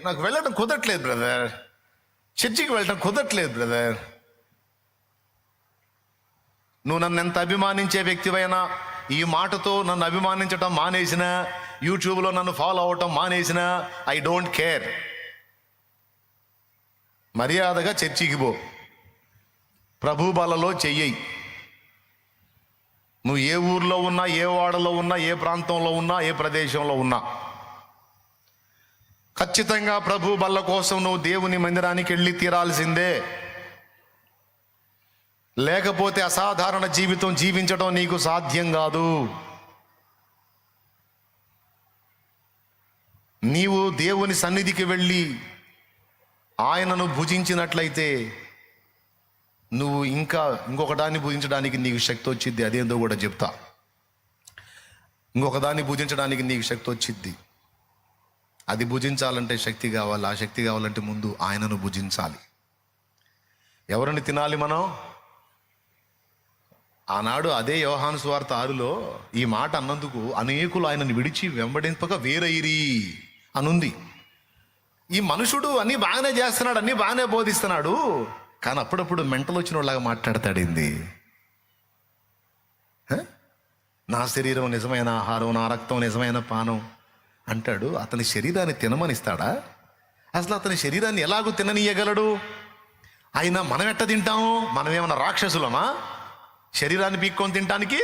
నాకు వెళ్ళడం కుదరట్లేదు బ్రదర్, చర్చికి వెళ్ళడం కుదరట్లేదు బ్రదర్. నువ్వు నన్ను ఎంత అభిమానించే వ్యక్తివైనా ఈ మాటతో నన్ను అభిమానించటం మానేసిన, యూట్యూబ్లో నన్ను ఫాలో అవటం మానేసిన, ఐ డోంట్ కేర్. మర్యాదగా చర్చికి పో, ప్రభు బలలో చెయ్యి. నువ్వు ఏ ఊర్లో ఉన్నా, ఏ వాడలో ఉన్నా, ఏ ప్రాంతంలో ఉన్నా, ఏ ప్రదేశంలో ఉన్నా, ఖచ్చితంగా ప్రభు బల్ల కోసం నువ్వు దేవుని మందిరానికి వెళ్ళి తీరాల్సిందే. లేకపోతే అసాధారణ జీవితం జీవించడం నీకు సాధ్యం కాదు. నీవు దేవుని సన్నిధికి వెళ్ళి ఆయనను భుజించినట్లయితే నువ్వు ఇంకొక దాన్ని భుజించడానికి నీకు శక్తి వచ్చిద్ది. అదేందో కూడా చెప్తా. ఇంకొక దాన్ని భుజించడానికి నీకు శక్తి వచ్చిద్ది. అది భుజించాలంటే శక్తి కావాలి. ఆ శక్తి కావాలంటే ముందు ఆయనను భుజించాలి. ఎవరిని తినాలి మనం? ఆనాడు అదే యోహాను సువార్త 6లో ఈ మాట అన్నందుకు అనేకులు ఆయనను విడిచి వెంబడింపక వేరైరి అనుంది. ఈ మనుషుడు అన్నీ బాగానే చేస్తున్నాడు, అన్నీ బాగానే బోధిస్తున్నాడు, కానీ అప్పుడప్పుడు మెంటలు వచ్చిన వాళ్ళలాగా మాట్లాడతాడింది. నా శరీరం నిజమైన ఆహారం, నా రక్తం నిజమైన పానం అంటాడు. అతని శరీరాన్ని తినమనిస్తాడా? అసలు అతని శరీరాన్ని ఎలాగూ తిననీయగలడు? అయినా మనం ఎట్ట తింటాము? మనమేమన్నా రాక్షసులమా శరీరాన్ని పీక్కొని తినటానికి?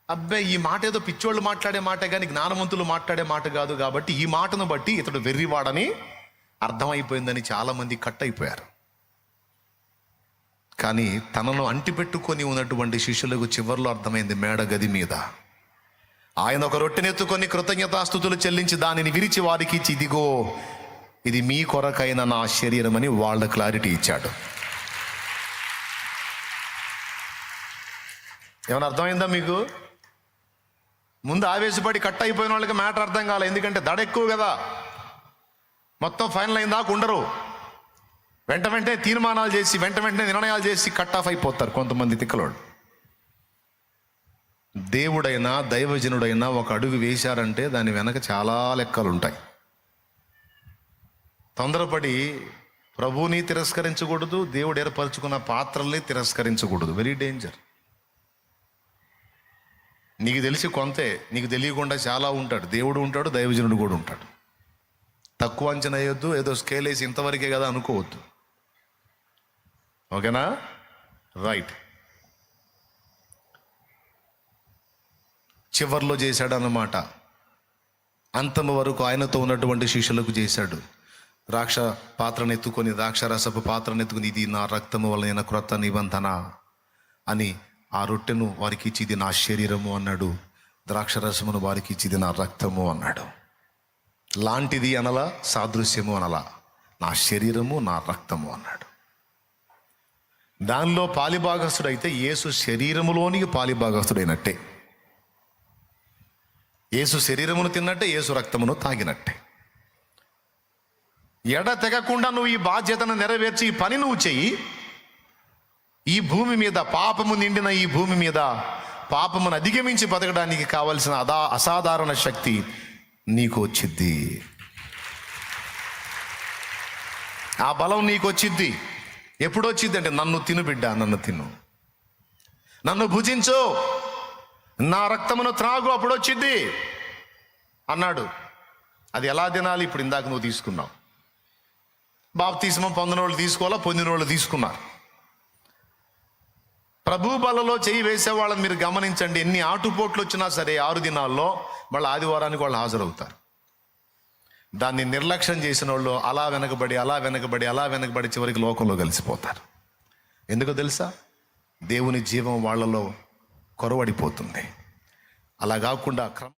అబ్బాయి, ఈ మాట ఏదో పిచ్చోళ్ళు మాట్లాడే మాటే కానీ జ్ఞానవంతులు మాట్లాడే మాట కాదు. కాబట్టి ఈ మాటను బట్టి ఇతడు వెర్రివాడని అర్థమైపోయిందని చాలామంది కట్ అయిపోయారు. కానీ తనను అంటిపెట్టుకొని ఉన్నటువంటి శిష్యులకు చివర్లో అర్థమైంది. మేడ గది మీద ఆయన ఒక రొట్టెనెత్తుకొని కృతజ్ఞతాస్తుతులు చెల్లించి దానిని విరిచి వారికి ఇచ్చి, ఇదిగో ఇది మీ కొరకైన నా శరీరం అని వాళ్ళ క్లారిటీ ఇచ్చాడు. ఏమైనా అర్థమైందా మీకు? ముందు ఆవేశపడి కట్ అయిపోయిన వాళ్ళకి మ్యాటర్ అర్థం కాలే. ఎందుకంటే దడ ఎక్కువ కదా, మొత్తం ఫైనల్ అయిన దాకా ఉండరు. వెంటనే తీర్మానాలు చేసి వెంటనే నిర్ణయాలు చేసి కట్ ఆఫ్ అయిపోతారు కొంతమంది తిక్కలోడు. దేవుడైనా దైవజనుడైనా ఒక అడుగు వేశారంటే దాని వెనక చాలా లెక్కలు ఉంటాయి. తొందరపడి ప్రభువుని తిరస్కరించకూడదు, దేవుడు ఏర్పరచుకున్న పాత్రల్ని తిరస్కరించకూడదు. Very danger. నీకు తెలిసి కొంతే, నీకు తెలియకుండా చాలా ఉంటాడు. దేవుడు ఉంటాడు, దైవజనుడు కూడా ఉంటాడు. తక్కువ అంచనా వేయొద్దు, ఏదో స్కేల్ వేసి ఇంతవరకే కదా అనుకోవద్దు. ఓకేనా? రైట్. చివర్లో చేశాడు అన్నమాట. అంతము వరకు ఆయనతో ఉన్నటువంటి శిష్యులకు చేశాడు. ద్రాక్ష పాత్రను ఎత్తుకొని, ద్రాక్షరసపు పాత్రను ఎత్తుకొని, ఇది నా రక్తము వలన క్రొత్త నిబంధన అని ఆ రొట్టెను వారికి ఇచ్చి, ఇది నా శరీరము అన్నాడు. ద్రాక్షరసమును వారికి ఇచ్చి, ఇది నా రక్తము అన్నాడు. లాంటిది అనలా, సాదృశ్యము అనలా, నా శరీరము నా రక్తము అన్నాడు. దానిలో పాలిభాగస్తుడైతే యేసు శరీరములోనికి పాలిభాగస్తుడైనట్టే. యేసు శరీరమును తిన్నట్టే, యేసు రక్తమును తాగినట్టే. ఎడతెగకుండా నువ్వు ఈ బాధ్యతను నెరవేర్చి ఈ పని నువ్వు చెయ్యి. ఈ భూమి మీద పాపము నిండిన ఈ భూమి మీద పాపమును అధిగమించి బతకడానికి కావలసిన అసాధారణ శక్తి నీకు వచ్చిద్ది. ఆ బలం నీకు వచ్చిద్ది. ఎప్పుడు వచ్చింది అంటే, నన్ను తిను బిడ్డ, నన్ను తిను, నన్ను భుజించు, నా రక్తమును త్రాగు, అప్పుడు వచ్చిద్ది అన్నాడు. అది ఎలా తినాలి? ఇప్పుడు ఇందాక నువ్వు తీసుకున్నావు. బాప్తిస్మం పొందిన వాళ్ళు తీసుకోవాలా, పొందిన వాళ్ళు తీసుకున్నారు. ప్రభు బలలో చేయి వేసే వాళ్ళని మీరు గమనించండి. ఎన్ని ఆటుపోట్లు వచ్చినా సరే 6 దినాల్లో మళ్ళీ ఆదివారానికి వాళ్ళు హాజరవుతారు. దాన్ని నిర్లక్ష్యం చేసిన వాళ్ళు అలా వెనకబడి చివరికి లోకంలో కలిసిపోతారు. ఎందుకో తెలుసా? దేవుని జీవం వాళ్ళలో కొరవడిపోతుంది. అలా కాకుండా